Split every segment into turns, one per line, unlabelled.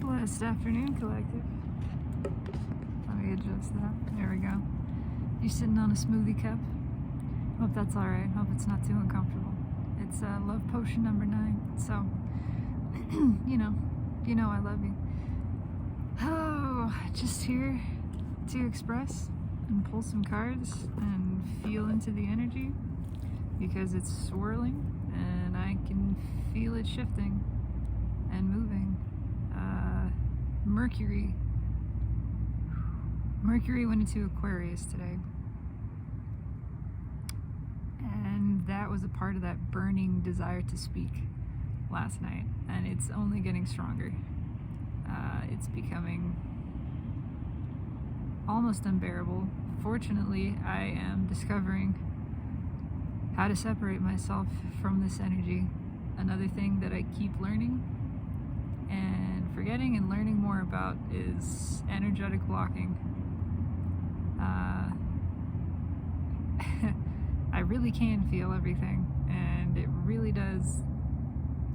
Blessed afternoon, collective. Let me adjust that. There we go. You sitting on a smoothie cup? Hope that's alright. Hope it's not too uncomfortable. It's love potion number 9. So, you know I love you. Oh, just here to express and pull some cards and feel into the energy because it's swirling and I can feel it shifting and moving. Mercury went into Aquarius today, and that was a part of that burning desire to speak last night, and it's only getting stronger. It's becoming almost unbearable. Fortunately, I am discovering how to separate myself from this energy. Another thing that I keep learning and forgetting and learning more about is energetic blocking. I really can feel everything, and it really does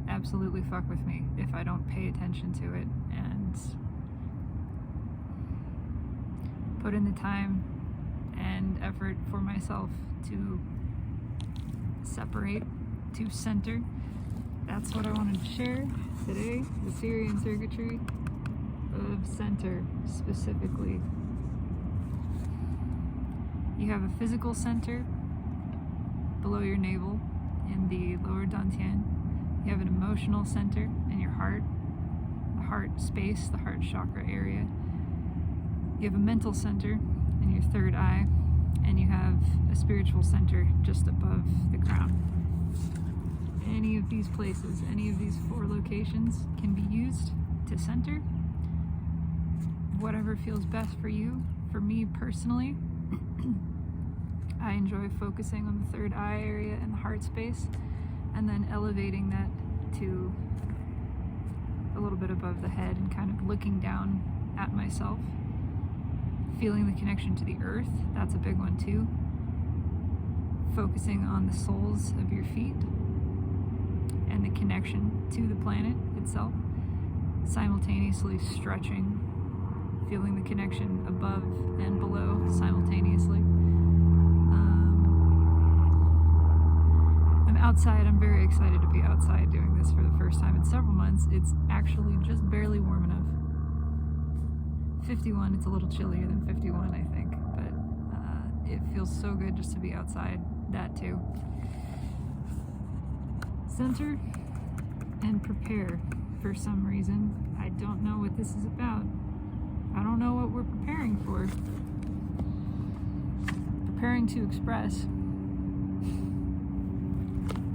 absolutely fuck with me if I don't pay attention to it and put in the time and effort for myself to separate, to center. That's what I wanted to share today, the Syrian circuitry of center specifically. You have a physical center below your navel in the lower dantian. You have an emotional center in your heart, the heart space, the heart chakra area. You have a mental center in your third eye, and you have a spiritual center just above the crown. Any of these places, any of these 4 locations can be used to center. Whatever feels best for you. For me personally, I enjoy focusing on the third eye area and the heart space, and then elevating that to a little bit above the head and kind of looking down at myself, feeling the connection to the earth. That's a big one too. Focusing on the soles of your feet and the connection to the planet itself, simultaneously stretching, feeling the connection above and below simultaneously. I'm outside. I'm very excited to be outside doing this for the first time in several months. It's actually just barely warm enough. 51, it's a little chillier than 51, I think, but it feels so good just to be outside. That too. Center and prepare. For some reason, I don't know what this is about. I don't know what we're preparing for. Preparing to express.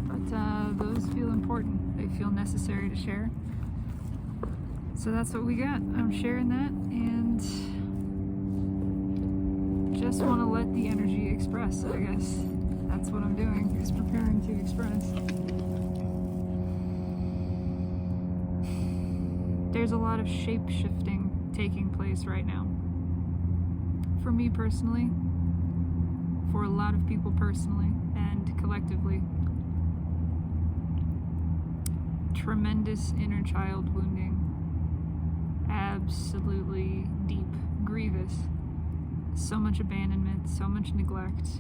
But those feel important. They feel necessary to share. So that's what we got. I'm sharing that, and just want to let the energy express, I guess. That's what I'm doing, is preparing to express. There's a lot of shape-shifting taking place right now. For me personally, for a lot of people personally, and collectively. Tremendous inner child wounding. Absolutely deep, grievous. So much abandonment, so much neglect.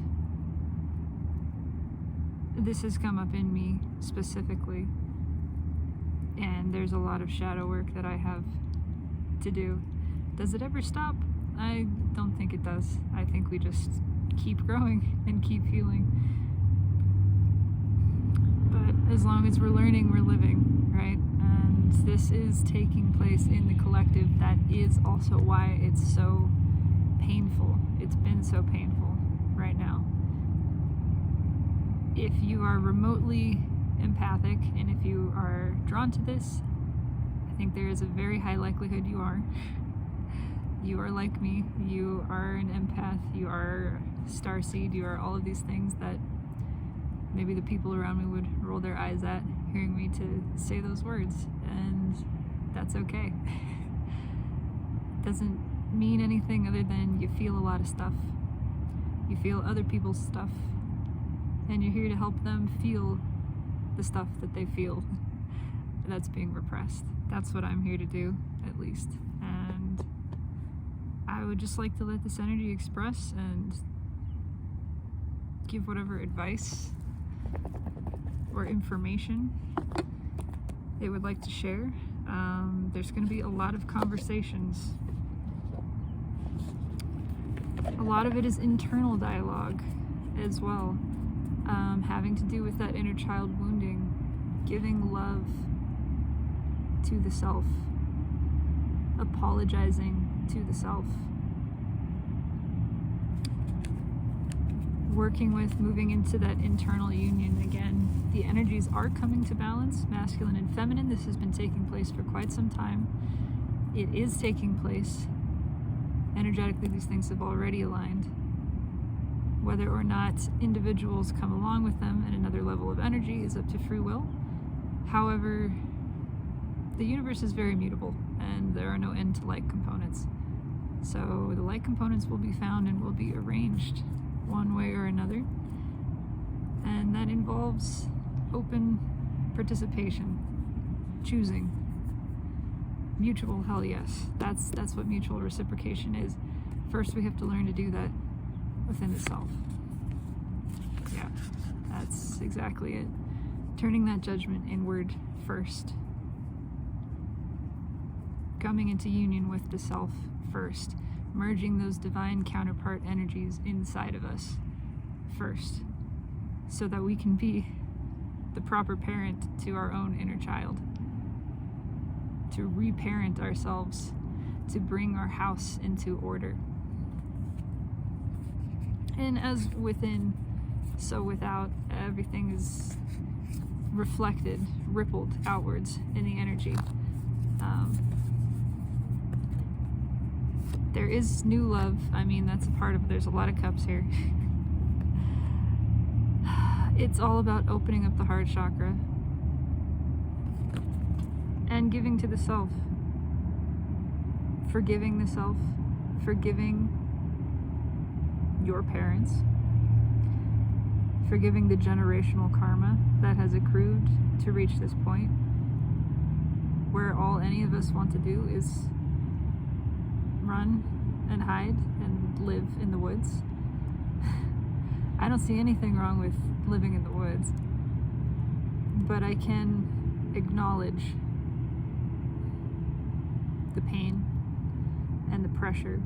This has come up in me specifically, and there's a lot of shadow work that I have to do. Does it ever stop? I don't think it does. I think we just keep growing and keep healing. But as long as we're learning, we're living, right? And this is taking place in the collective. That is also why it's so painful. It's been so painful right now. If you are remotely empathic, and if you are drawn to this, I think there is a very high likelihood you are. You are like me. You are an empath. You are starseed. You are all of these things that maybe the people around me would roll their eyes at hearing me to say those words, and that's okay. It doesn't mean anything other than you feel a lot of stuff. You feel other people's stuff, and you're here to help them feel the stuff that they feel. that's being repressed. That's what I'm here to do, at least. And I would just like to let this energy express and give whatever advice or information they would like to share. There's going to be a lot of conversations. A lot of it is internal dialogue as well, having to do with that inner child wounding, giving love to the self, apologizing to the self, working with moving into that internal union again. The energies are coming to balance, masculine and feminine. This has been taking place for quite some time. It is taking place. Energetically, these things have already aligned. Whether or not individuals come along with them at another level of energy is up to free will. However, the universe is very mutable, and there are no end to like components. So the like components will be found and will be arranged one way or another. And that involves open participation, choosing. Mutual, hell yes. That's what mutual reciprocation is. First, we have to learn to do that within the self. Yeah, that's exactly it. Turning that judgment inward first. Coming into union with the self first. Merging those divine counterpart energies inside of us first, so that we can be the proper parent to our own inner child. To reparent ourselves, to bring our house into order. And as within, so without, everything is reflected, rippled outwards in the energy. There is new love. I mean, that's a part of, there's a lot of cups here. It's all about opening up the heart chakra and giving to the self. Forgiving the self, forgiving your parents, forgiving the generational karma that has accrued to reach this point, where all any of us want to do is run and hide and live in the woods. I don't see anything wrong with living in the woods, but I can acknowledge the pain and the pressure,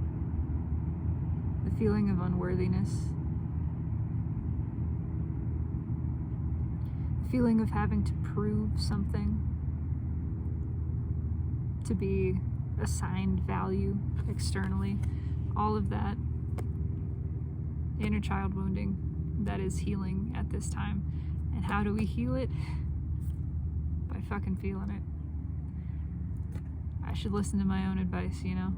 the feeling of unworthiness, the feeling of having to prove something, to be assigned value externally, all of that inner child wounding that is healing at this time. And how do we heal it? By fucking feeling it. I should listen to my own advice, you know?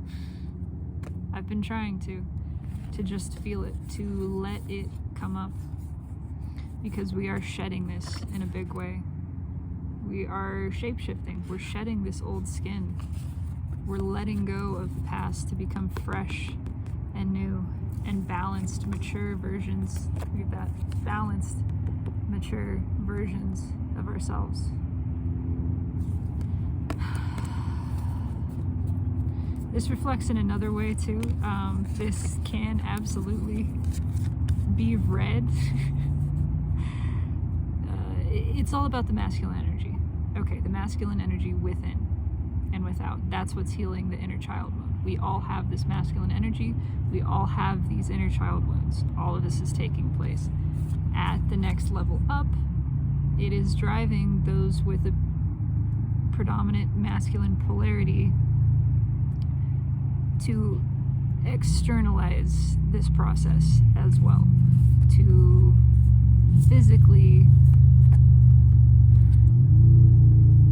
I've been trying to just feel it, to let it come up, because we are shedding this in a big way. We are shape-shifting. We're shedding this old skin. We're letting go of the past to become fresh and new and balanced, mature versions. Look at that. Balanced, mature versions of ourselves. This reflects in another way too. This can absolutely be read. It's all about the masculine energy. Okay, the masculine energy within and without. That's what's healing the inner child wound. We all have this masculine energy. We all have these inner child wounds. All of this is taking place. At the next level up, it is driving those with a predominant masculine polarity to externalize this process as well, to physically,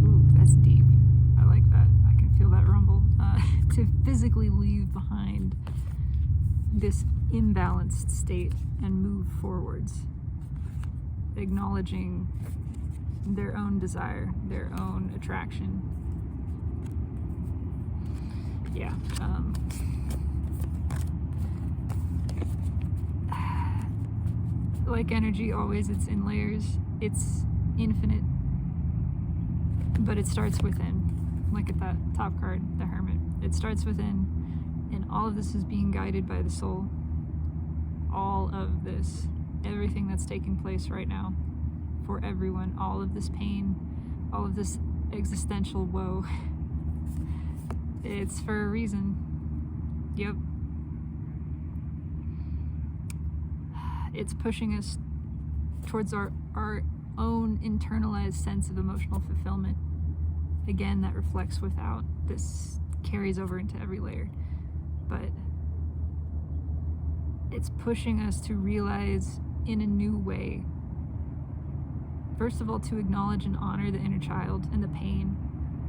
ooh, that's deep, I like that, I can feel that rumble, to physically leave behind this imbalanced state and move forwards, acknowledging their own desire, their own attraction. Yeah. Like energy always, it's in layers, it's infinite. But it starts within. Look at that top card, the Hermit. It starts within, and all of this is being guided by the soul. All of this, everything that's taking place right now for everyone, all of this pain, all of this existential woe, it's for a reason. Yep. It's pushing us towards our own internalized sense of emotional fulfillment. Again, that reflects without. This carries over into every layer. But it's pushing us to realize in a new way. First of all, to acknowledge and honor the inner child and the pain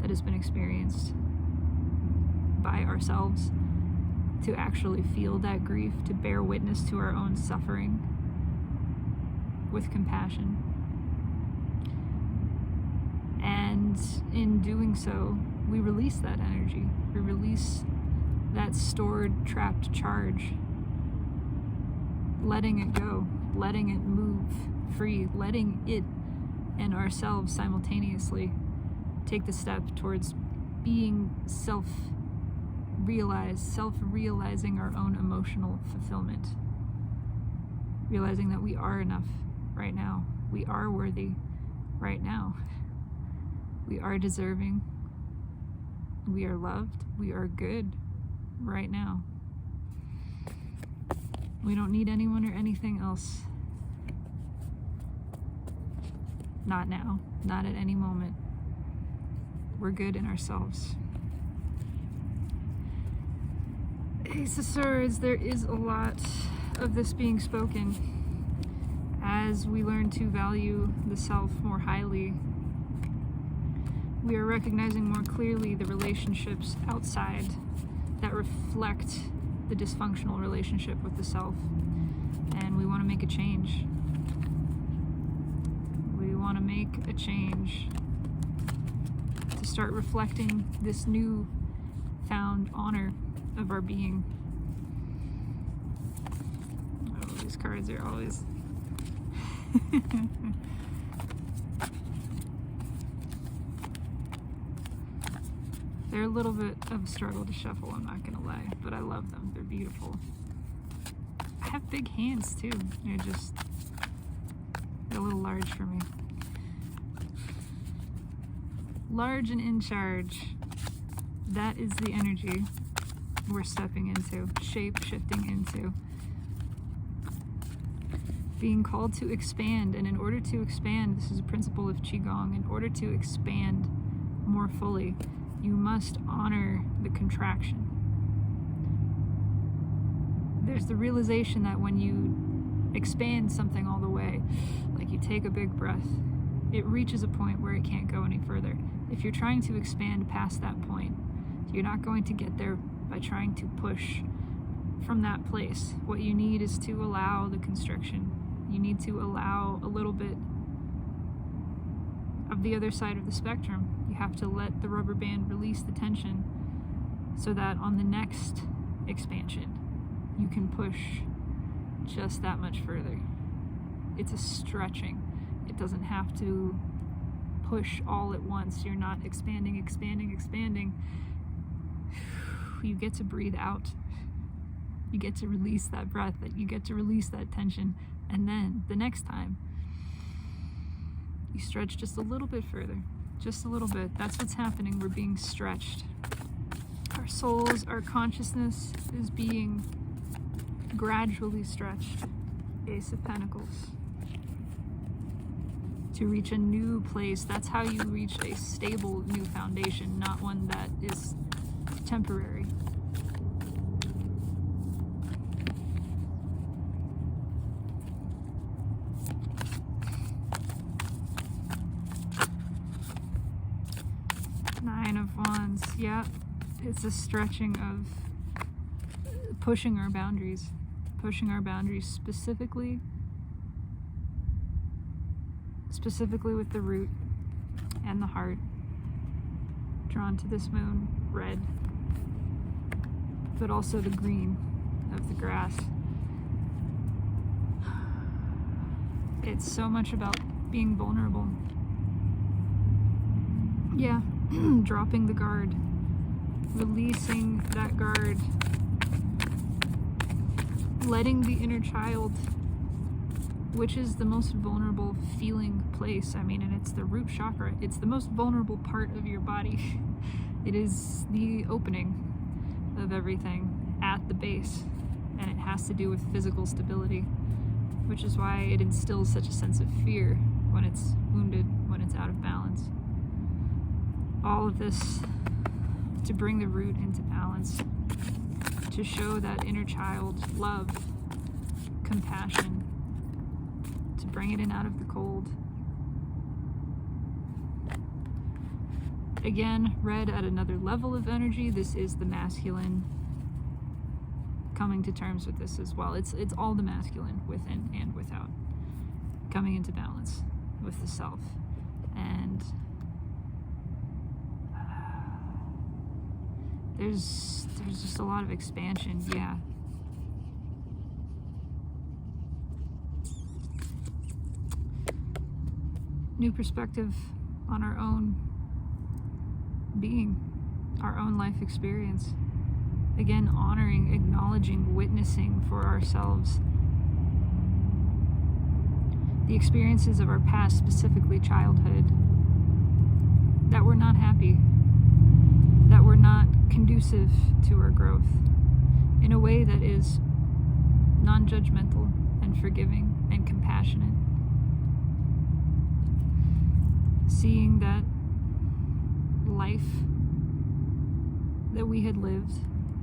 that has been experienced by ourselves, to actually feel that grief, to bear witness to our own suffering with compassion. And in doing so, we release that energy. We release that stored, trapped charge, letting it go, letting it move free, letting it and ourselves simultaneously take the step towards being self-realizing our own emotional fulfillment. Realizing that we are enough right now. We are worthy right now. We are deserving. We are loved. We are good right now. We don't need anyone or anything else. Not now. Not at any moment. We're good in ourselves. Ace of Swords, there is a lot of this being spoken as we learn to value the self more highly. We are recognizing more clearly the relationships outside that reflect the dysfunctional relationship with the self, and we want to make a change. We want to make a change to start reflecting this new found honor of our being. Oh, these cards are always they're a little bit of a struggle to shuffle, I'm not gonna lie, but I love them. They're beautiful. I have big hands too. They're a little large for me. Large and in charge. That is the energy we're stepping into, shape-shifting into. Being called to expand, and in order to expand, this is a principle of Qigong, in order to expand more fully, you must honor the contraction. There's the realization that when you expand something all the way, like you take a big breath, it reaches a point where it can't go any further. If you're trying to expand past that point, you're not going to get there by trying to push from that place. What you need is to allow the constriction. You need to allow a little bit of the other side of the spectrum. You have to let the rubber band release the tension so that on the next expansion, you can push just that much further. It's a stretching. It doesn't have to push all at once. You're not expanding. You get to breathe out. You get to release that breath, that you get to release that tension, and then the next time you stretch just a little bit further, just a little bit. That's what's happening. We're being stretched. Our souls, our consciousness is being gradually stretched. Ace of Pentacles. To reach a new place. That's how you reach a stable new foundation, not one that is temporary. Nine of Wands. Yeah, it's a stretching of pushing our boundaries specifically with the root and the heart, drawn to this moon, red, but also the green of the grass. It's so much about being vulnerable. Yeah, dropping the guard, releasing that guard, letting the inner child, which is the most vulnerable feeling place. I mean, and it's the root chakra. It's the most vulnerable part of your body. It is the opening of everything at the base, and it has to do with physical stability, which is why it instills such a sense of fear when it's wounded, when it's out of balance. All of this to bring the root into balance, to show that inner child love, compassion, to bring it in out of the cold. Again, read at another level of energy, this is the masculine coming to terms with this as well. It's all the masculine, within and without, coming into balance with the self. And there's just a lot of expansion, yeah. New perspective on our own being, our own life experience. Again, honoring, acknowledging, witnessing for ourselves the experiences of our past, specifically childhood, that were not happy, that were not conducive to our growth, in a way that is non-judgmental and forgiving and compassionate. Seeing that life that we had lived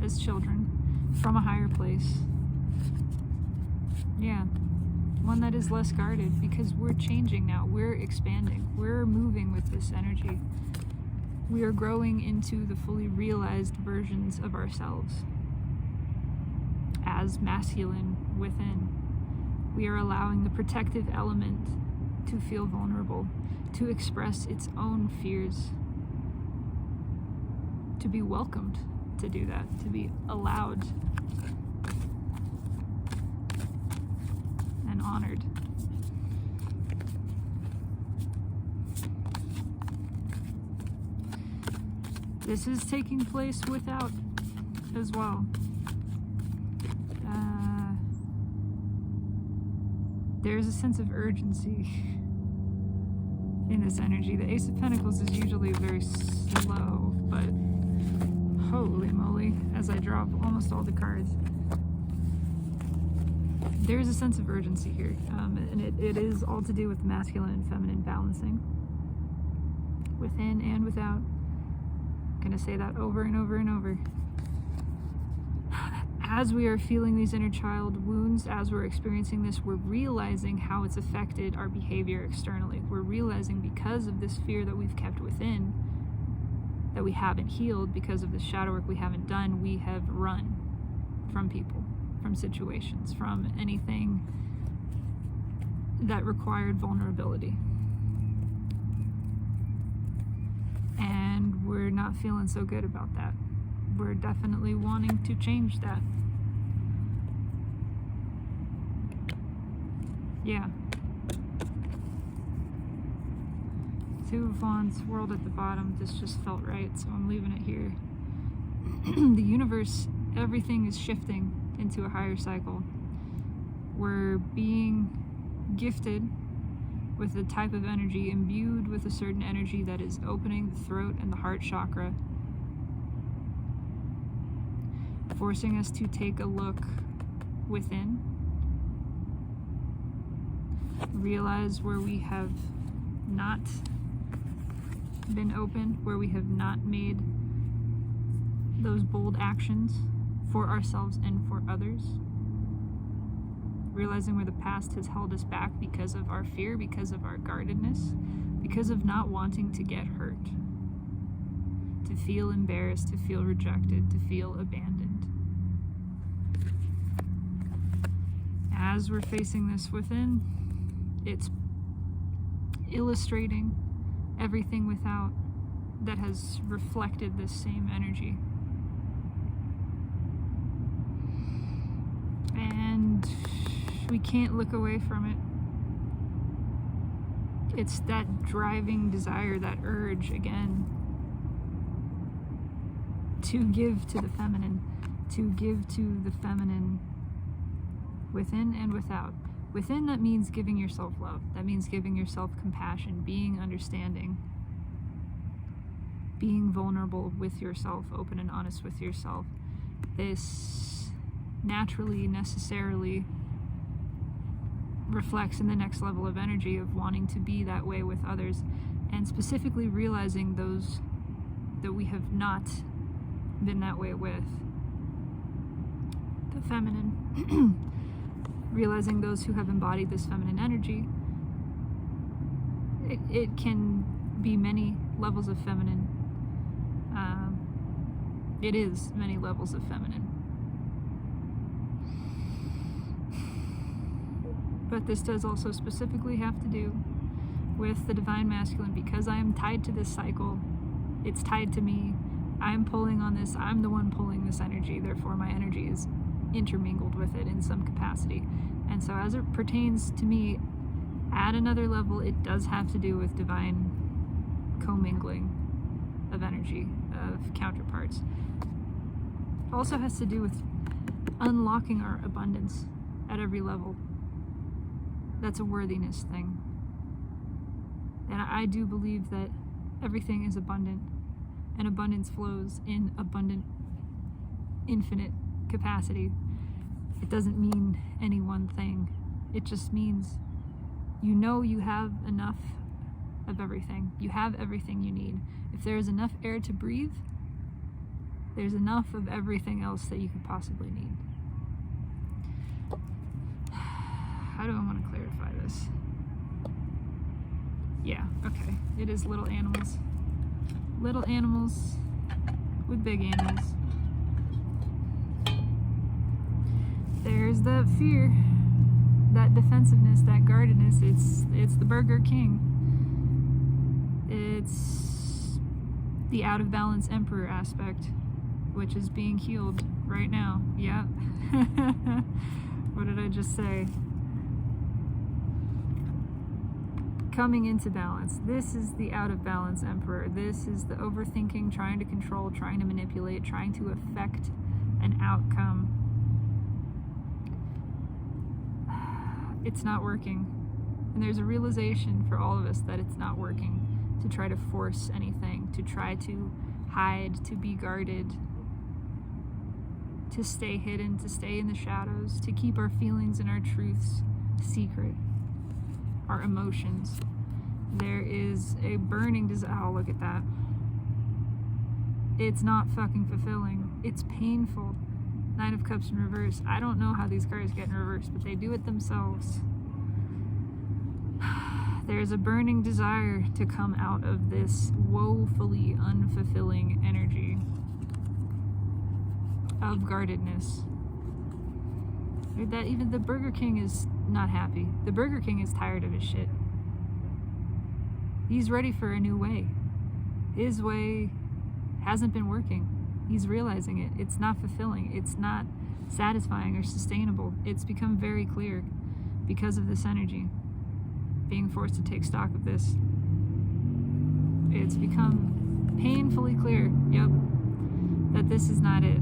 as children from a higher place, yeah, one that is less guarded, because we're changing now, we're expanding, we're moving with this energy. We are growing into the fully realized versions of ourselves as masculine within. We are allowing the protective element to feel vulnerable, to express its own fears, to be welcomed to do that, to be allowed and honored. This is taking place without as well. There's a sense of urgency in this energy. The Ace of Pentacles is usually very slow, but holy moly, as I drop almost all the cards, there's a sense of urgency here, and it is all to do with the masculine and feminine balancing within and without. I'm going to say that over and over and over. As we are feeling these inner child wounds, as we're experiencing this, we're realizing how it's affected our behavior externally. We're realizing, because of this fear that we've kept within, that we haven't healed, because of the shadow work we haven't done, we have run from people, from situations, from anything that required vulnerability. And we're not feeling so good about that. We're definitely wanting to change that. Yeah. Two of Wands, World at the bottom. This just felt right, so I'm leaving it here. The universe, everything is shifting into a higher cycle. We're being gifted with a type of energy, imbued with a certain energy that is opening the throat and the heart chakra, forcing us to take a look within, realize where we have not been open, where we have not made those bold actions for ourselves and for others, realizing where the past has held us back because of our fear, because of our guardedness, because of not wanting to get hurt, to feel embarrassed, to feel rejected, to feel abandoned. As we're facing this within, it's illustrating everything without that has reflected this same energy. And we can't look away from It's that driving desire, that urge, again, to give to the feminine, to give to the feminine within and without. Within, that means giving yourself love. That means giving yourself compassion, being understanding, being vulnerable with yourself, open and honest with yourself. This naturally, necessarily reflects in the next level of energy of wanting to be that way with others, and specifically realizing those that we have not been that way with. The feminine. Realizing those who have embodied this feminine energy. It can be many levels of feminine. It is many levels of feminine. But this does also specifically have to do with the divine masculine, because I am tied to this cycle. It's tied to me. I'm pulling on this. I'm the one pulling this energy. Therefore, my energy is intermingled with it in some capacity. And so as it pertains to me, at another level, it does have to do with divine commingling of energy, of counterparts. Also has to do with unlocking our abundance at every level. That's a worthiness thing. And I do believe that everything is abundant, and abundance flows in abundant, infinite capacity. It doesn't mean any one thing. It just means you know you have enough of everything. You have everything you need. If there is enough air to breathe, there's enough of everything else that you could possibly need. How do I want to clarify this? Yeah, okay. It is little animals. Little animals with big animals. There's that fear, that defensiveness, that guardedness. It's the Burger King. It's the out of balance emperor aspect, which is being healed right now. Yeah. What did I just say? Coming into balance. This is the out of balance emperor. This is the overthinking, trying to control, trying to manipulate, trying to affect an outcome. It's not working. And there's a realization for all of us that it's not working to try to force anything, to try to hide, to be guarded, to stay hidden, to stay in the shadows, to keep our feelings and our truths secret, our emotions. There is a burning desire. Oh, look at that. It's not fucking fulfilling. It's painful. Nine of Cups in reverse. I don't know how these cards get in reverse, but they do it themselves. There's a burning desire to come out of this woefully unfulfilling energy of guardedness. That even the Burger King is not happy. The Burger King is tired of his shit. He's ready for a new way. His way hasn't been working. He's realizing it. It's not fulfilling. It's not satisfying or sustainable. It's become very clear because of this energy. Being forced to take stock of this. It's become painfully clear, yep, that this is not it.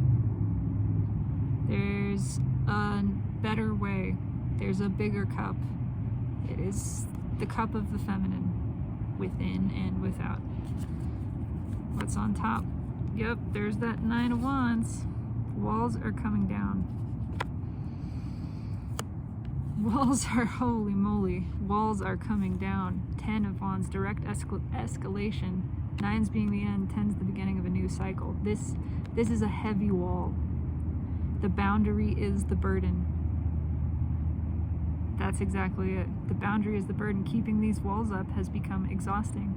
There's a better way. There's a bigger cup. It is the cup of the feminine, within and without. What's on top? Yep, there's that Nine of Wands. Walls are coming down. Walls are, holy moly, walls are coming down. 10 of Wands, direct escalation. 9s being the end, 10's the beginning of a new cycle. This is a heavy wall. The boundary is the burden. That's exactly it. The boundary is the burden. Keeping these walls up has become exhausting.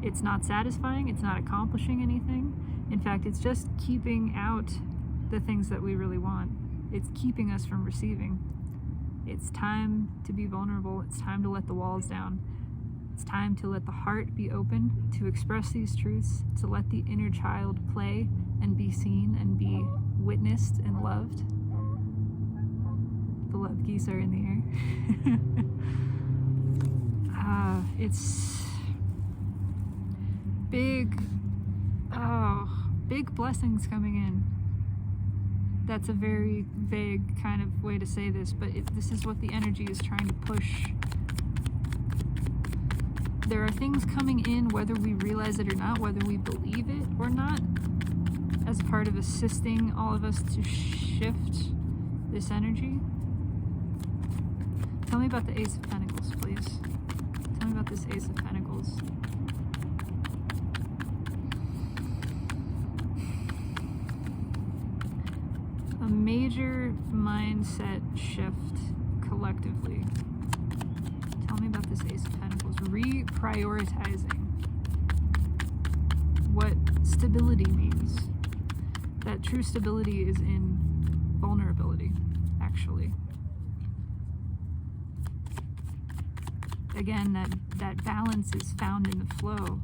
It's not satisfying. It's not accomplishing anything. In fact, it's just keeping out the things that we really want. It's keeping us from receiving. It's time to be vulnerable. It's time to let the walls down. It's time to let the heart be open, to express these truths, to let the inner child play and be seen and be witnessed and loved. The love geese are in the air. It's big blessings coming in. That's a very vague kind of way to say this, but this is what the energy is trying to push. There are things coming in, whether we realize it or not, whether we believe it or not, as part of assisting all of us to shift this energy. Tell me about the Ace of Pentacles, please. Tell me about this Ace of Pentacles. A major mindset shift collectively. Tell me about this Ace of Pentacles. Reprioritizing what stability means. That true stability is in vulnerability, actually. Again, that balance is found in the flow.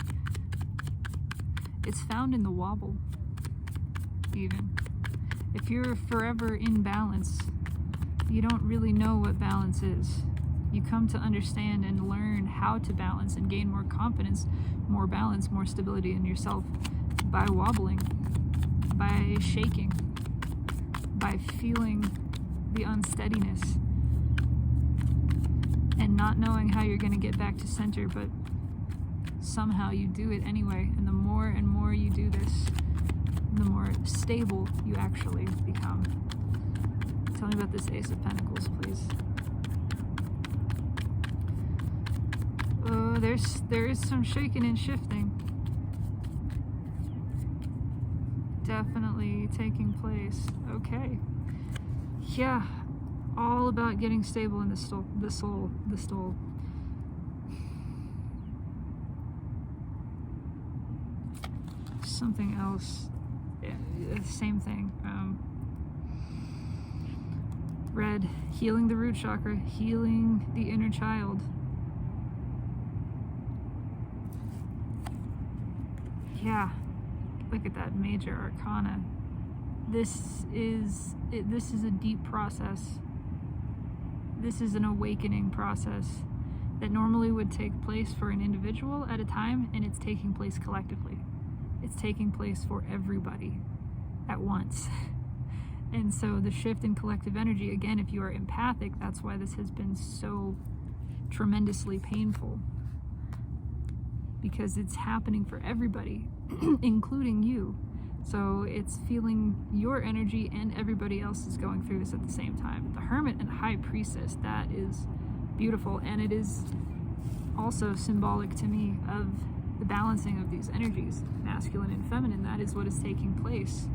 It's found in the wobble, even. If you're forever in balance, you don't really know what balance is. You come to understand and learn how to balance and gain more confidence, more balance, more stability in yourself by wobbling, by shaking, by feeling the unsteadiness and not knowing how you're going to get back to center, but somehow you do it anyway. And the more and more you do this, the more stable you actually become. Tell me about this Ace of Pentacles, please. Oh, there is some shaking and shifting. Definitely taking place. Okay. Yeah. All about getting stable in the soul. Something else. Yeah, same thing. Red, healing the root chakra, healing the inner child. Yeah, look at that major arcana. This is a deep process. This is an awakening process that normally would take place for an individual at a time, and it's taking place collectively. It's taking place for everybody at once. And so the shift in collective energy, again, if you are empathic, that's why this has been so tremendously painful. Because it's happening for everybody, including you. So it's feeling your energy and everybody else is going through this at the same time. The Hermit and High Priestess, that is beautiful. And it is also symbolic to me of the balancing of these energies, masculine and feminine. That is what is taking place,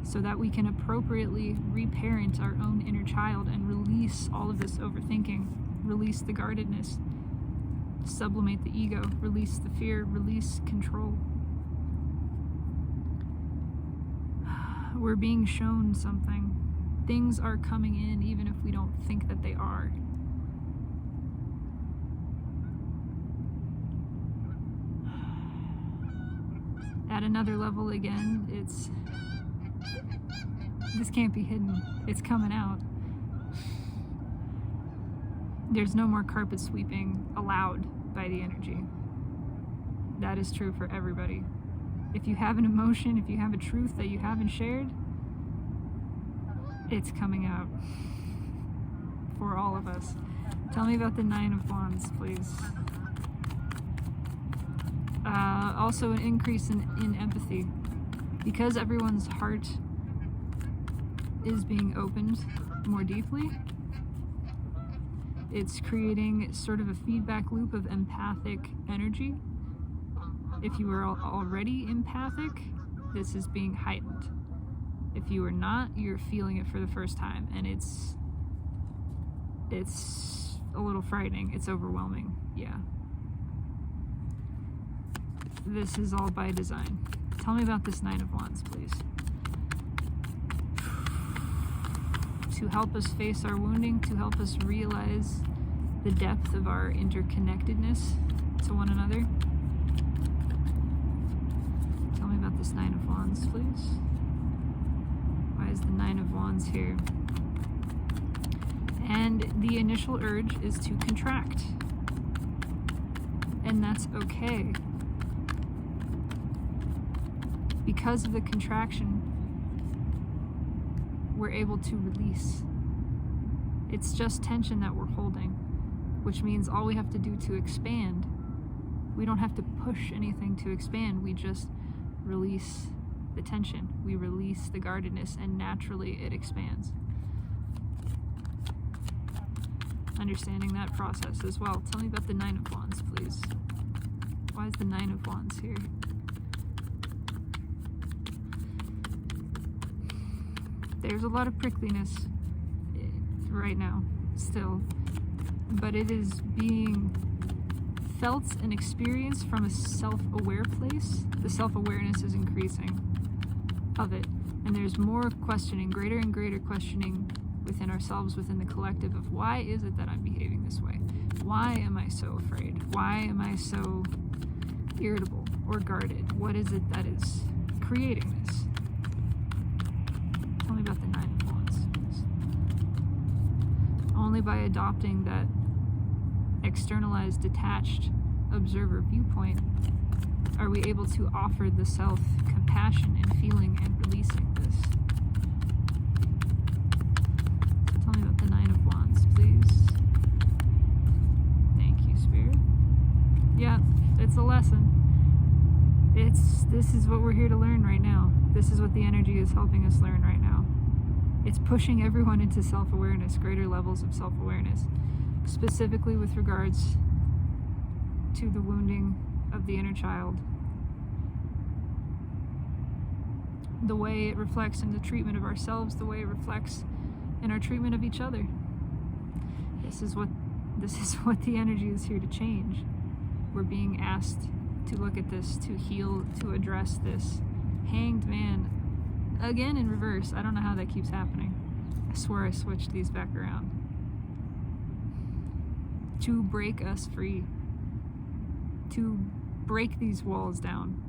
so that we can appropriately reparent our own inner child and release all of this overthinking, release the guardedness, sublimate the ego, release the fear, release control. We're being shown something. Things are coming in even if we don't think that they are. At another level, again, this can't be hidden. It's coming out. There's no more carpet sweeping allowed by the energy. That is true for everybody. If you have an emotion, if you have a truth that you haven't shared, it's coming out for all of us. Tell me about the Nine of Wands, please. Also an increase in empathy. Because everyone's heart is being opened more deeply, it's creating sort of a feedback loop of empathic energy. If you are already empathic, this is being heightened. If you are not, you're feeling it for the first time, and it's a little frightening. It's overwhelming. Yeah. This is all by design. Tell me about this Nine of Wands, please. To help us face our wounding, to help us realize the depth of our interconnectedness to one another. Tell me about this Nine of Wands, please. Why is the Nine of Wands here? And the initial urge is to contract. And that's okay. Because of the contraction, we're able to release. It's just tension that we're holding, which means all we have to do to expand, we don't have to push anything to expand, we just release the tension, we release the guardedness, and naturally it expands. Understanding that process as well. Tell me about the Nine of Wands, please. Why is the Nine of Wands here? There's a lot of prickliness right now, still, but it is being felt and experienced from a self-aware place. The self-awareness is increasing of it, and there's more questioning, greater and greater questioning within ourselves, within the collective, of why is it that I'm behaving this way? Why am I so afraid? Why am I so irritable or guarded? What is it that is creating this? Tell me about the Nine of Wands, please. Only by adopting that externalized, detached observer viewpoint are we able to offer the self compassion and feeling and releasing this. Tell me about the Nine of Wands, please. Thank you, Spirit. Yeah, it's a lesson. This is what we're here to learn right now. This is what the energy is helping us learn right now. It's pushing everyone into self-awareness, greater levels of self-awareness, specifically with regards to the wounding of the inner child, the way it reflects in the treatment of ourselves, the way it reflects in our treatment of each other. This is what the energy is here to change. We're being asked to look at this, to heal, to address this. Hanged Man, again in reverse. I don't know how that keeps happening. I swear I switched these back around. To break us free, to break these walls down.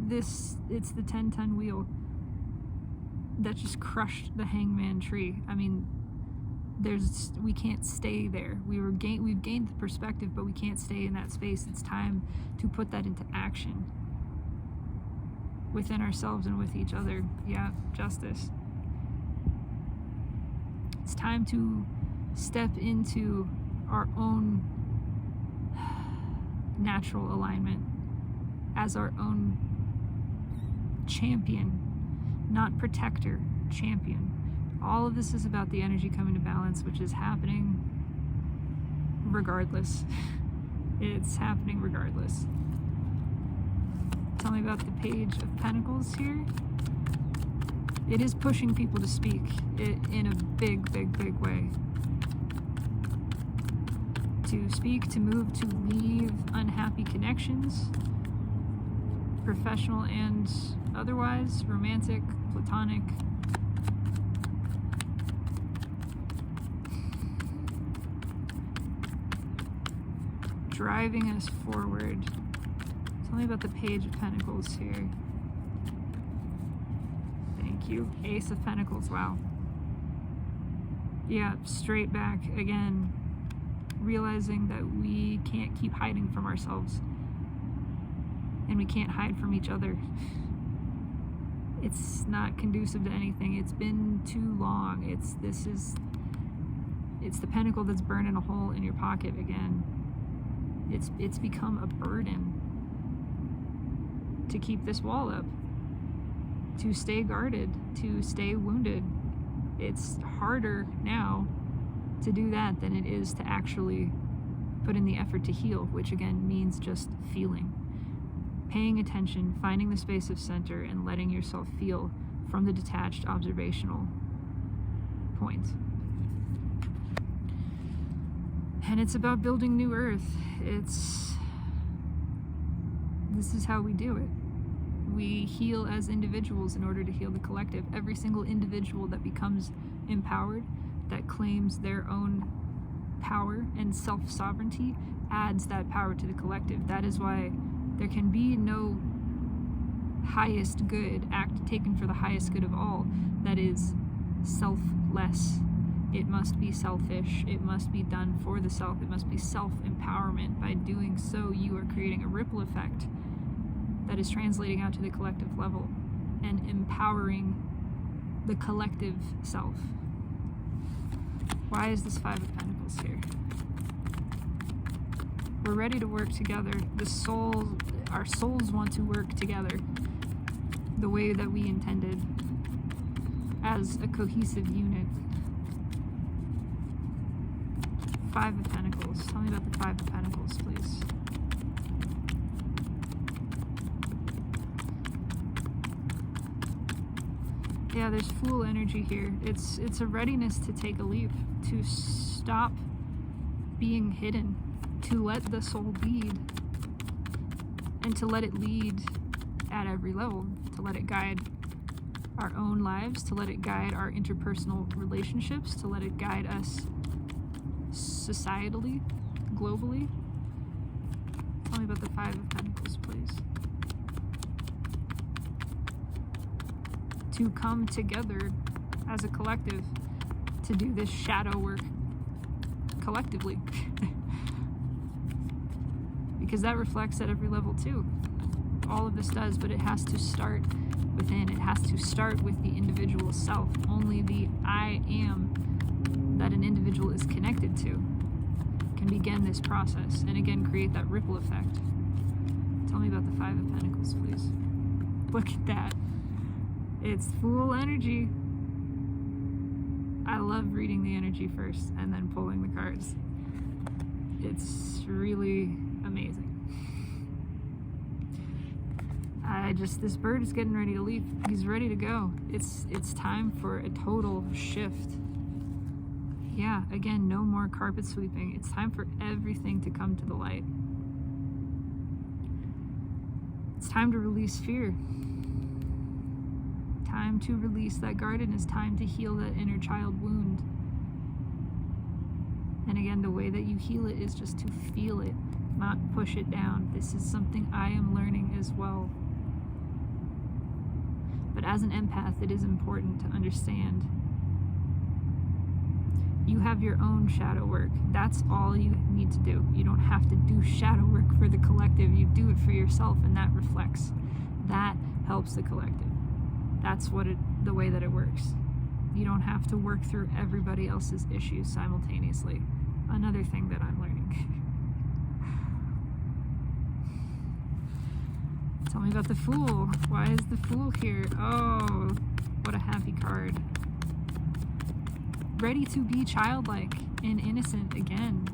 It's the 10-ton wheel that just crushed the hangman tree. I mean, we can't stay there. We've gained the perspective, but we can't stay in that space. It's time to put that into action within ourselves and with each other. Yeah, justice. It's time to step into our own natural alignment as our own champion, not protector, champion. All of this is about the energy coming to balance, which is happening regardless. It's happening regardless. Tell me about the Page of Pentacles here. It is pushing people to speak in a big, big, big way. To speak, to move, to leave unhappy connections, professional and otherwise, romantic, platonic. Driving us forward. Tell me about the Page of Pentacles here. Thank you. Ace of Pentacles, wow. Yeah, straight back again. Realizing that we can't keep hiding from ourselves. And we can't hide from each other. It's not conducive to anything. It's been too long. It's the pentacle that's burning a hole in your pocket again. It's become a burden to keep this wall up, to stay guarded, to stay wounded. It's harder now to do that than it is to actually put in the effort to heal, which again means just feeling. Paying attention, finding the space of center, and letting yourself feel from the detached observational point. And it's about building new earth. This is how we do it. We heal as individuals in order to heal the collective. Every single individual that becomes empowered, that claims their own power and self-sovereignty, adds that power to the collective. That is why there can be no highest good act taken for the highest good of all that is selfless. It must be selfish. It must be done for the self. It must be self-empowerment. By doing so, you are creating a ripple effect that is translating out to the collective level and empowering the collective self. Why is this Five of Pentacles here? We're ready to work together. Our souls want to work together the way that we intended, as a cohesive unit. Five of Pentacles. Tell me about the Five of Pentacles, please. Yeah, there's Fool energy here. It's a readiness to take a leap, to stop being hidden, to let the soul lead, and to let it lead at every level, to let it guide our own lives, to let it guide our interpersonal relationships, to let it guide us societally, globally. Tell me about the Five of Pentacles, please. To come together as a collective to do this shadow work collectively. Because that reflects at every level too. All of this does, but it has to start within. It has to start with the individual self. Only the I am that an individual is connected to can begin this process and again create that ripple effect. Tell me about the Five of Pentacles, please. Look at that. It's Fool energy. I love reading the energy first and then pulling the cards. It's really amazing. This bird is getting ready to leap. He's ready to go. It's time for a total shift. Yeah, again, no more carpet sweeping. It's time for everything to come to the light. It's time to release fear. Time to release that garden. It's time to heal that inner child wound. And again, the way that you heal it is just to feel it, not push it down. This is something I am learning as well. But as an empath, it is important to understand you have your own shadow work. That's all you need to do. You don't have to do shadow work for the collective. You do it for yourself, and that reflects. That helps the collective. That's the way that it works. You don't have to work through everybody else's issues simultaneously. Another thing that I'm learning. Tell me about the Fool. Why is the Fool here? Oh, what a happy card. Ready to be childlike and innocent again.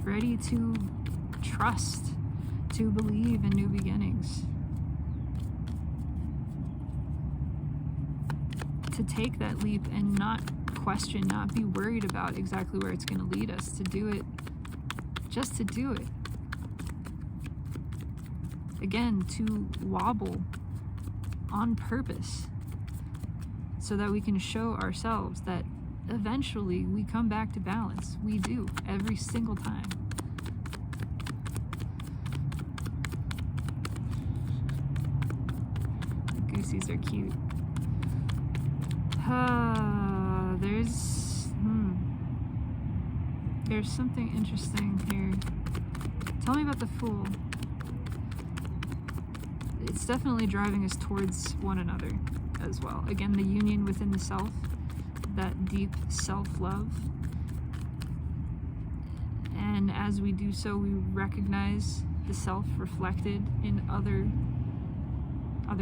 Ready to trust, to believe in new beginnings. To take that leap and not question, not be worried about exactly where it's going to lead us, to do it, just to do it. Again, to wobble on purpose so that we can show ourselves that eventually we come back to balance. We do, every single time. The goosies are cute. There's something interesting here. Tell me about the Fool. It's definitely driving us towards one another as well. Again, the union within the self, that deep self-love. And as we do so, we recognize the self reflected in other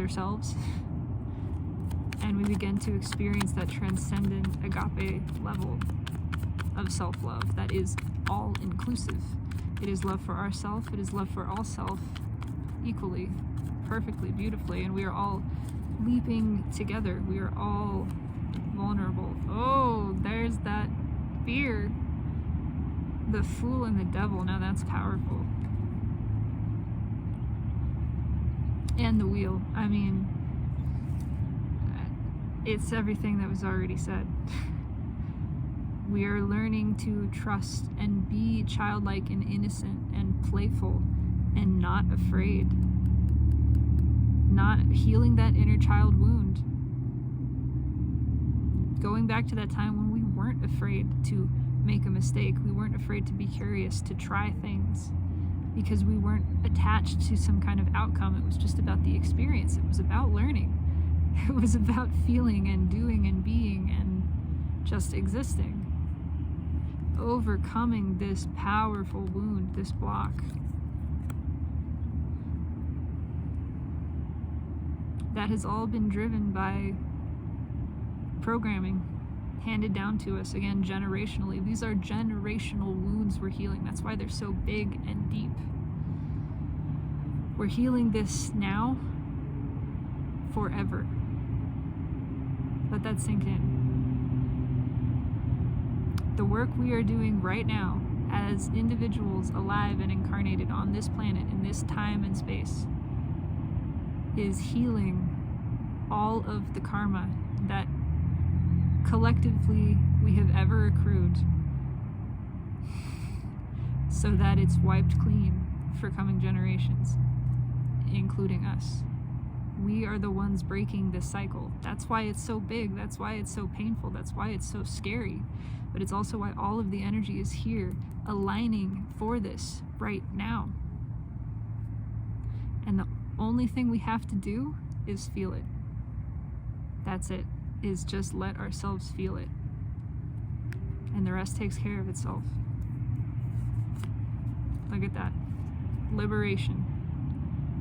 selves. And we begin to experience that transcendent agape level of self-love that is all-inclusive. It is love for ourself, it is love for all self equally, perfectly, beautifully, and we are all leaping together. We are all vulnerable. Oh, there's that fear. The Fool and the Devil, now that's powerful. And the Wheel, I mean, it's everything that was already said. We are learning to trust and be childlike and innocent and playful and not afraid. Not healing that inner child wound. Going back to that time when we weren't afraid to make a mistake. We weren't afraid to be curious, to try things, because we weren't attached to some kind of outcome. It was just about the experience. It was about learning. It was about feeling and doing and being and just existing. Overcoming this powerful wound, this block. That has all been driven by programming handed down to us, again, generationally. These are generational wounds we're healing. That's why they're so big and deep. We're healing this now, forever. Let that sink in. The work we are doing right now as individuals alive and incarnated on this planet, in this time and space, is healing all of the karma that collectively we have ever accrued, so that it's wiped clean for coming generations, including us. We are the ones breaking this cycle. That's why it's so big. That's why it's so painful. That's why it's so scary. But it's also why all of the energy is here, aligning for this right now. And the only thing we have to do is feel it. That's it, is just let ourselves feel it. And the rest takes care of itself. Look at that. Liberation.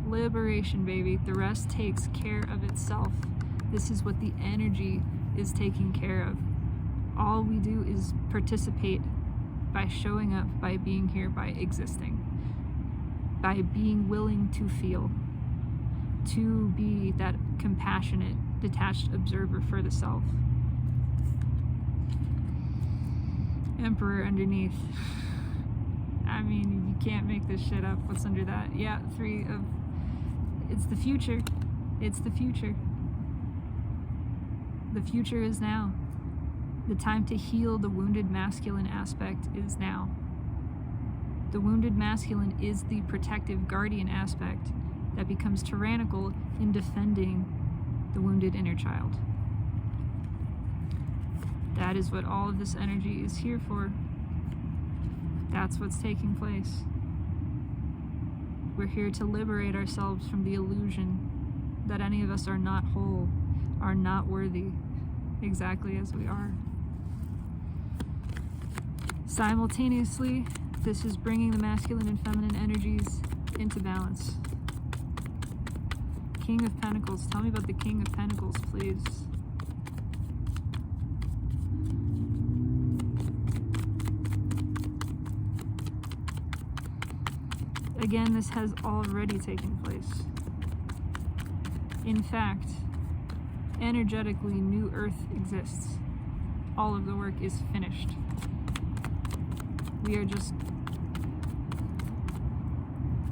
Liberation, baby. The rest takes care of itself. This is what the energy is taking care of. All we do is participate by showing up, by being here, by existing, by being willing to feel, to be that compassionate, detached observer for the self. Emperor underneath. I mean, you can't make this shit up. What's under that? Yeah, 3 of... It's the future. It's the future. The future is now. The time to heal the wounded masculine aspect is now. The wounded masculine is the protective guardian aspect that becomes tyrannical in defending the wounded inner child. That is what all of this energy is here for. That's what's taking place. We're here to liberate ourselves from the illusion that any of us are not whole, are not worthy, exactly as we are. Simultaneously, this is bringing the masculine and feminine energies into balance. King of Pentacles. Tell me about the King of Pentacles, please. Again, this has already taken place. In fact, energetically, New Earth exists. All of the work is finished. We are just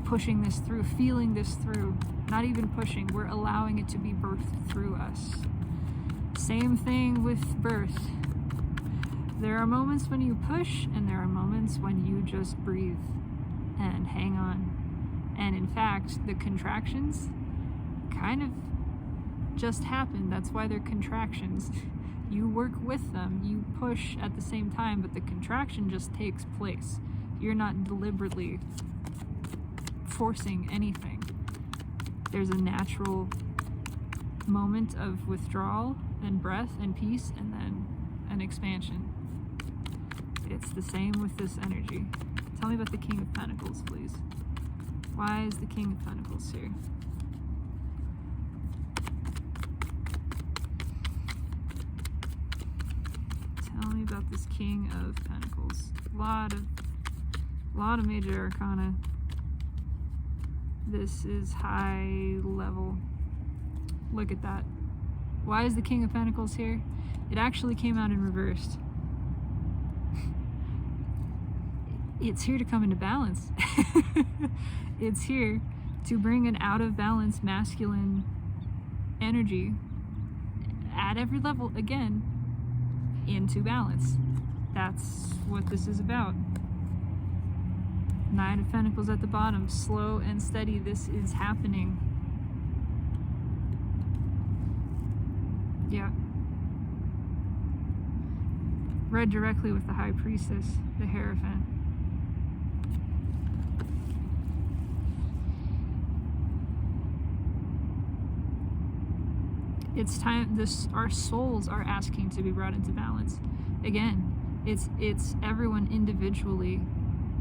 pushing this through, feeling this through. Not even pushing, we're allowing it to be birthed through us. Same thing with birth. There are moments when you push, and there are moments when you just breathe and hang on. And in fact, the contractions kind of just happen. That's why they're contractions. You work with them, you push at the same time, but the contraction just takes place. You're not deliberately forcing anything. There's a natural moment of withdrawal and breath and peace, and then an expansion. It's the same with this energy. Tell me about the King of Pentacles, please. Why is the King of Pentacles here? Tell me about this King of Pentacles. A lot of major arcana. This is high level. Look at that. Why is the King of Pentacles here? It actually came out in reversed. It's here to come into balance. It's here to bring an out of balance masculine energy at every level, again, into balance. That's what this is about. Nine of Pentacles at the bottom, slow and steady. This is happening. Yeah. read directly with the High Priestess, the Hierophant. It's time, our souls are asking to be brought into balance. Again, it's everyone individually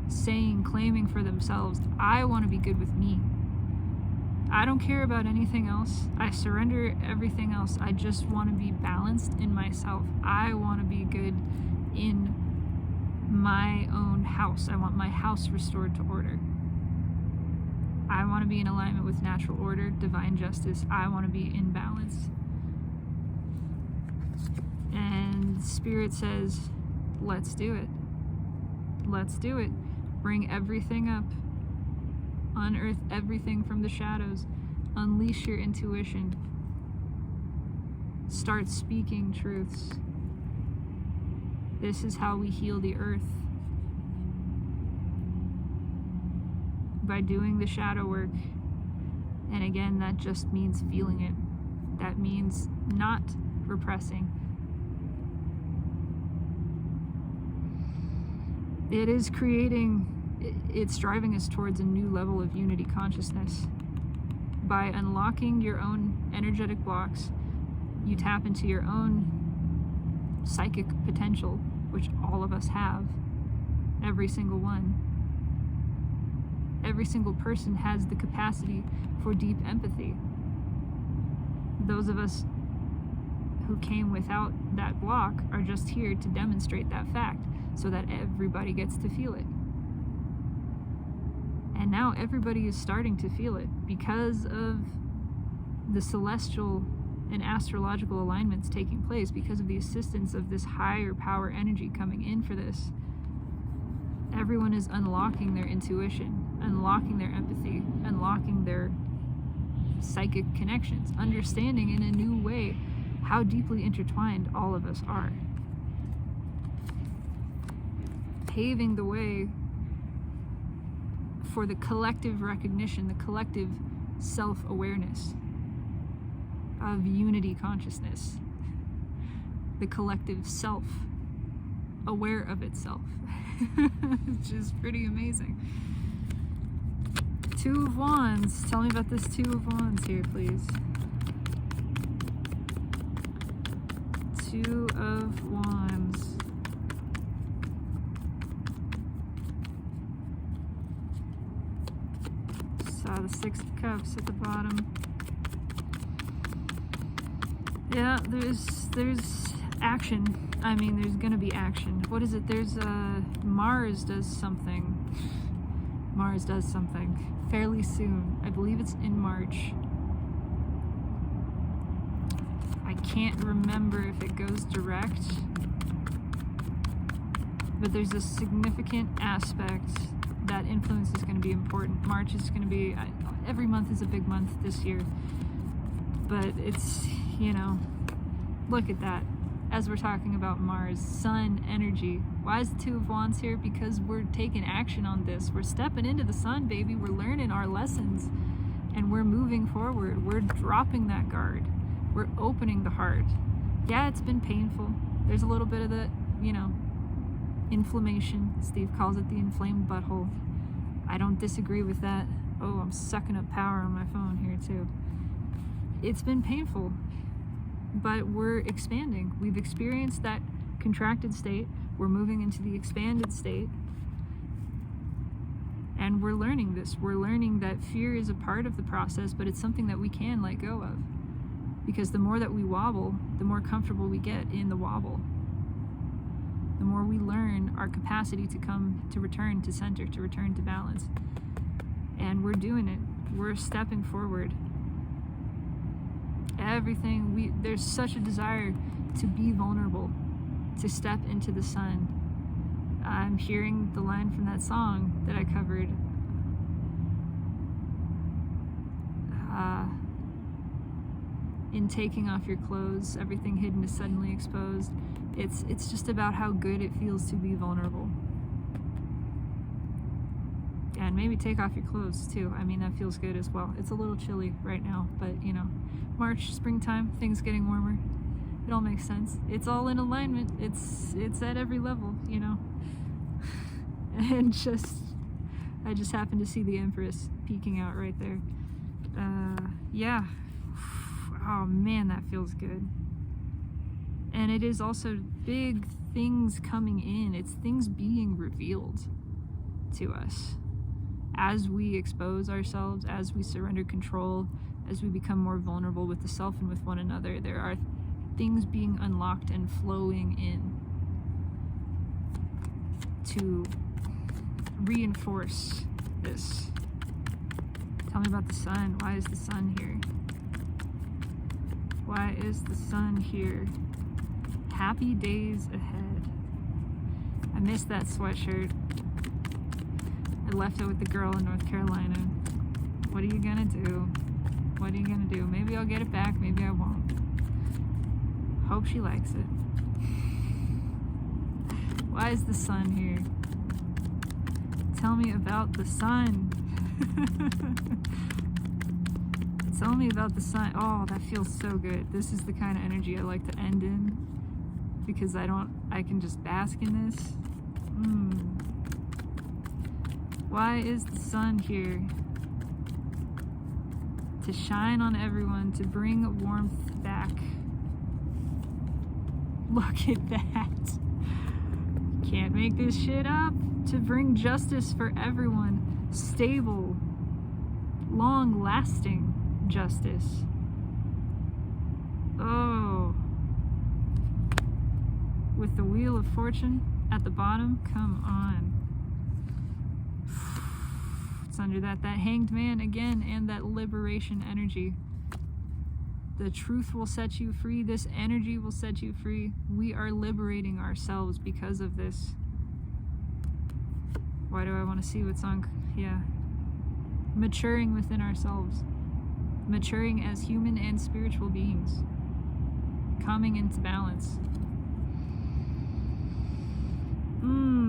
saying, claiming for themselves, I want to be good with me. I don't care about anything else. I surrender everything else. I just want to be balanced in myself. I want to be good in my own house. I want my house restored to order. I want to be in alignment with natural order, divine justice. I want to be in balance. And Spirit says, let's do it. Let's do it. Bring everything up. Unearth everything from the shadows. Unleash your intuition. Start speaking truths. This is how we heal the earth. By doing the shadow work. And again, that just means feeling it. That means not repressing. It is it's driving us towards a new level of unity consciousness. By unlocking your own energetic blocks, you tap into your own psychic potential, which all of us have, every single one. Every single person has the capacity for deep empathy. Those of us who came without that block are just here to demonstrate that fact so that everybody gets to feel it. And now everybody is starting to feel it because of the celestial and astrological alignments taking place, because of the assistance of this higher power energy coming in for this. Everyone is unlocking their intuition, unlocking their empathy, unlocking their psychic connections, understanding in a new way how deeply intertwined all of us are. Paving the way for the collective recognition, the collective self-awareness of unity consciousness, the collective self aware of itself, which is pretty amazing. Two of Wands. Tell me about this Two of Wands here, please. Two of Wands. The Six of Cups at the bottom. Yeah, there's action. I mean, there's gonna be action. What is it? There's Mars does something. Mars does something fairly soon. I believe it's in March. I can't remember if it goes direct, but there's a significant aspect that influence is going to be important. March is going to be, every month is a big month this year, but it's, look at that. As we're talking about Mars, Sun energy. Why is the Two of Wands here? Because we're taking action on this. We're stepping into the sun, baby. We're learning our lessons and we're moving forward. We're dropping that guard. We're opening the heart. Yeah, it's been painful. There's a little bit of the, inflammation. Steve calls it the inflamed butthole. I don't disagree with that. Oh, I'm sucking up power on my phone here too. It's been painful, but we're expanding. We've experienced that contracted state. We're moving into the expanded state. And we're learning this. We're learning that fear is a part of the process, but it's something that we can let go of. Because the more that we wobble, the more comfortable we get in the wobble. The more we learn our capacity to return to center, to return to balance. And we're doing it. We're stepping forward. There's such a desire to be vulnerable, to step into the sun. I'm hearing the line from that song that I covered. In taking off your clothes, everything hidden is suddenly exposed. It's just about how good it feels to be vulnerable. And maybe take off your clothes too. I mean, that feels good as well. It's a little chilly right now, but March, springtime, things getting warmer. It all makes sense. It's all in alignment. It's at every level, you know. And I just happened to see the Empress peeking out right there. Yeah. Oh man, that feels good. And it is also big things coming in. It's things being revealed to us as we expose ourselves, as we surrender control, as we become more vulnerable with the self and with one another. There are things being unlocked and flowing in to reinforce this. Tell me about the sun. Why is the sun here? Why is the sun here? Happy days ahead. I missed that sweatshirt. I left it with the girl in North Carolina. What are you gonna do? What are you gonna do? Maybe I'll get it back, maybe I won't. Hope she likes it. Why is the sun here? Tell me about the sun. Tell me about the sun. Oh, that feels so good. This is the kind of energy I like to end in, because I can just bask in this. Why is the sun here? To shine on everyone, to bring warmth back. Look at that. Can't make this shit up. To bring justice for everyone. Stable, long-lasting justice. Oh. With the Wheel of Fortune at the bottom, come on. It's under that Hanged Man again, and that liberation energy. The truth will set you free. This energy will set you free. We are liberating ourselves because of this. Why do I want to see what's on? Yeah. Maturing within ourselves. Maturing as human and spiritual beings. Coming into balance.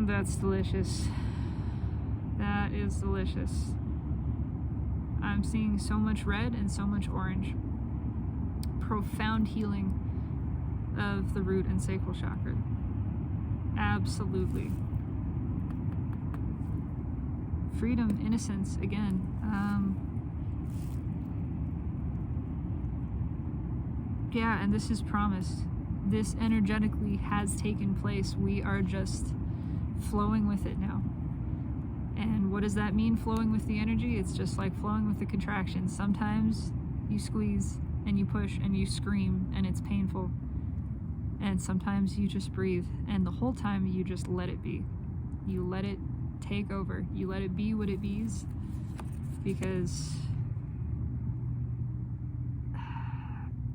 That's delicious. That is delicious. I'm seeing so much red and so much orange. Profound healing of the root and sacral chakra. Absolutely. Freedom, innocence, again. Yeah, and this is promised. This energetically has taken place. We are just flowing with it now. And what does that mean, flowing with the energy? It's just like flowing with the contractions. Sometimes you squeeze and you push and you scream and it's painful. And sometimes you just breathe. And the whole time you just let it be. You let it take over. You let it be what it bees. Because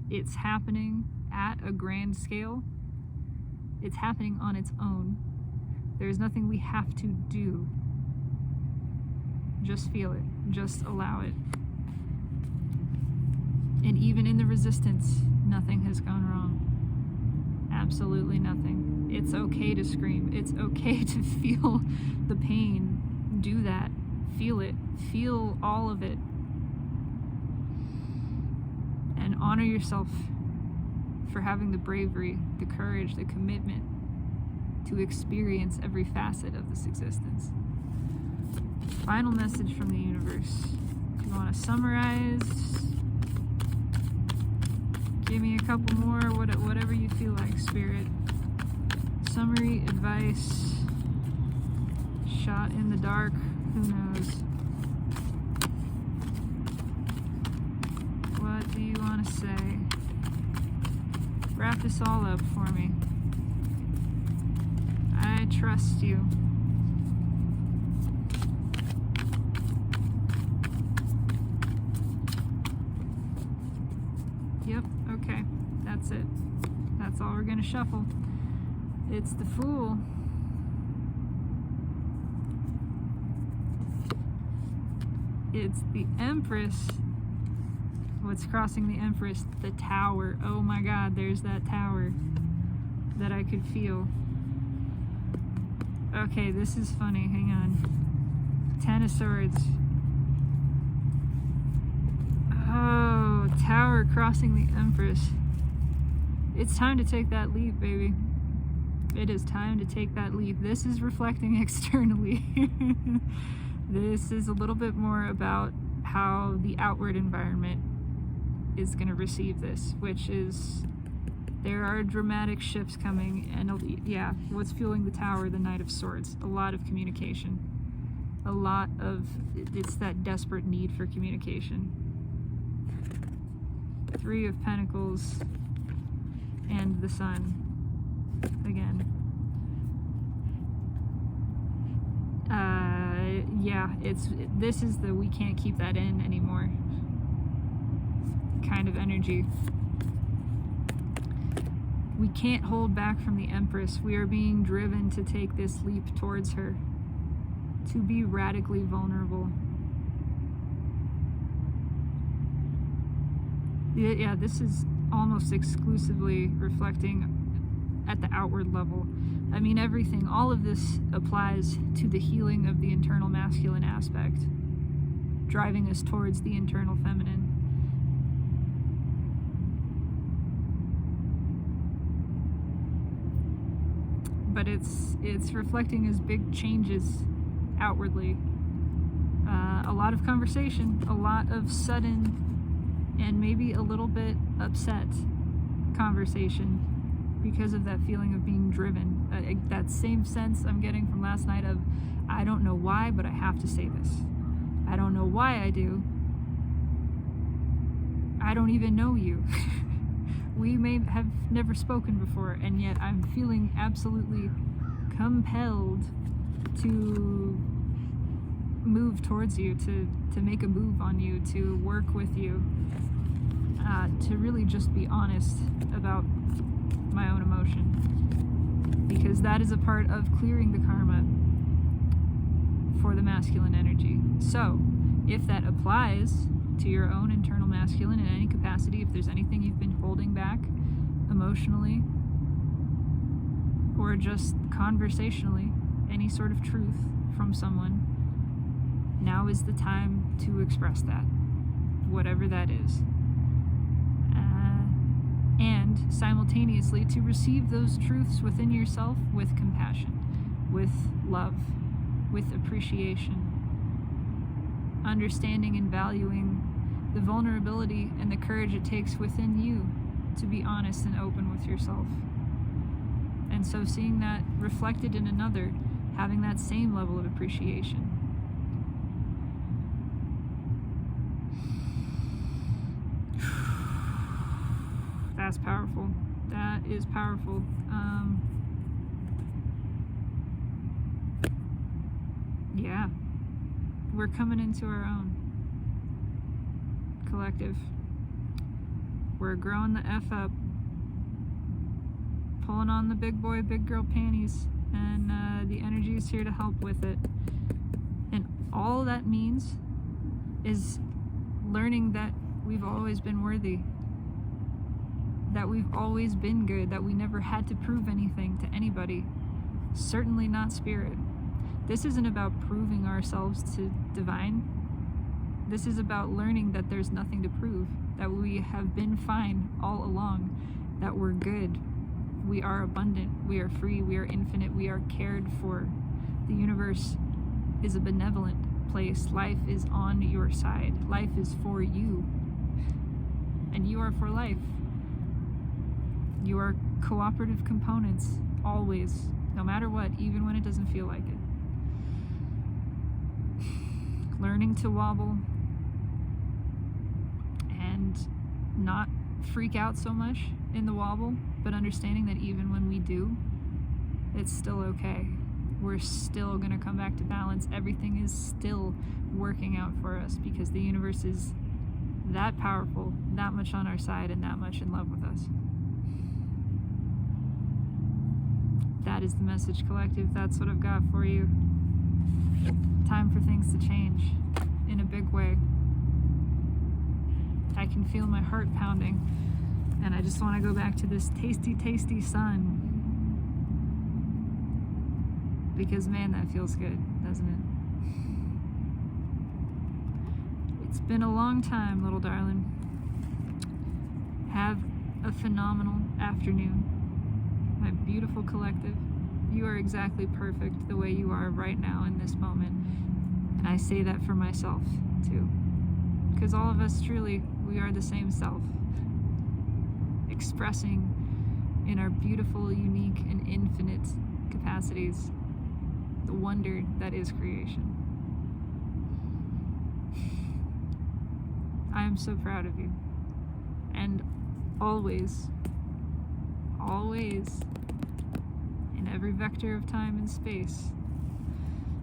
it's happening at a grand scale. It's happening on its own. There's nothing we have to do. Just feel it. Just allow it. And even in the resistance, nothing has gone wrong. Absolutely nothing. It's okay to scream. It's okay to feel the pain. Do that. Feel it. Feel all of it. And honor yourself for having the bravery, the courage, the commitment to experience every facet of this existence. Final message from the universe. If you want to summarize, give me a couple more, whatever you feel like, Spirit. Summary, advice, shot in the dark, who knows? What do you want to say? Wrap this all up for me. I trust you. Yep, okay, that's it. That's all we're gonna shuffle. It's the Fool. It's the Empress. What's crossing the Empress? The Tower. Oh my God, there's that tower that I could feel. Okay, this is funny. Hang on. Ten of Swords. Oh, Tower crossing the Empress. It's time to take that leap, baby. It is time to take that leap. This is reflecting externally. This is a little bit more about how the outward environment is going to receive this, which is there are dramatic shifts coming, and yeah, what's fueling the tower, the Knight of Swords, a lot of communication, it's that desperate need for communication. Three of Pentacles and the Sun again. Yeah, this is the we can't keep that in anymore kind of energy. We can't hold back from the Empress. We are being driven to take this leap towards her, to be radically vulnerable. Yeah, this is almost exclusively reflecting at the outward level. I mean, everything, all of this applies to the healing of the internal masculine aspect, driving us towards the internal feminine. But it's reflecting as big changes outwardly. A lot of conversation, a lot of sudden and maybe a little bit upset conversation because of that feeling of being driven. That same sense I'm getting from last night of, I don't know why, but I have to say this. I don't know why I do. I don't even know you. We may have never spoken before, and yet I'm feeling absolutely compelled to move towards you, to make a move on you, to work with you, to really just be honest about my own emotion, because that is a part of clearing the karma for the masculine energy. So if that applies to your own internal masculine in any capacity, if there's anything you've been holding back emotionally or just conversationally, any sort of truth from someone, now is the time to express that, whatever that is. And simultaneously to receive those truths within yourself with compassion, with love, with appreciation, understanding and valuing the vulnerability and the courage it takes within you to be honest and open with yourself. And so seeing that reflected in another, having that same level of appreciation. That's powerful. That is powerful. Yeah, we're coming into our own, collective. We're growing the F up, pulling on the big boy, big girl panties, and the energy is here to help with it. And all that means is learning that we've always been worthy, that we've always been good, that we never had to prove anything to anybody, certainly not spirit. This isn't about proving ourselves to divine. This is about learning that there's nothing to prove, that we have been fine all along, that we're good, we are abundant, we are free, we are infinite, we are cared for. The universe is a benevolent place. Life is on your side. Life is for you, and you are for life. You are cooperative components, always, no matter what, even when it doesn't feel like it. Learning to wobble and not freak out so much in the wobble, but understanding that even when we do, it's still okay. We're still going to come back to balance. Everything is still working out for us because the universe is that powerful, that much on our side, and that much in love with us. That is the message, collective. That's what I've got for you. Time for things to change in a big way. I can feel my heart pounding, and I just want to go back to this tasty, tasty sun, because man, that feels good, doesn't it? It's been a long time, little darling. Have a phenomenal afternoon. My beautiful collective, you are exactly perfect the way you are right now in this moment. And I say that for myself, too. Because all of us, truly, we are the same self, expressing in our beautiful, unique, and infinite capacities the wonder that is creation. I am so proud of you. And always, always, in every vector of time and space,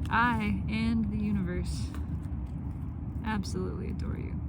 I and the universe absolutely adore you.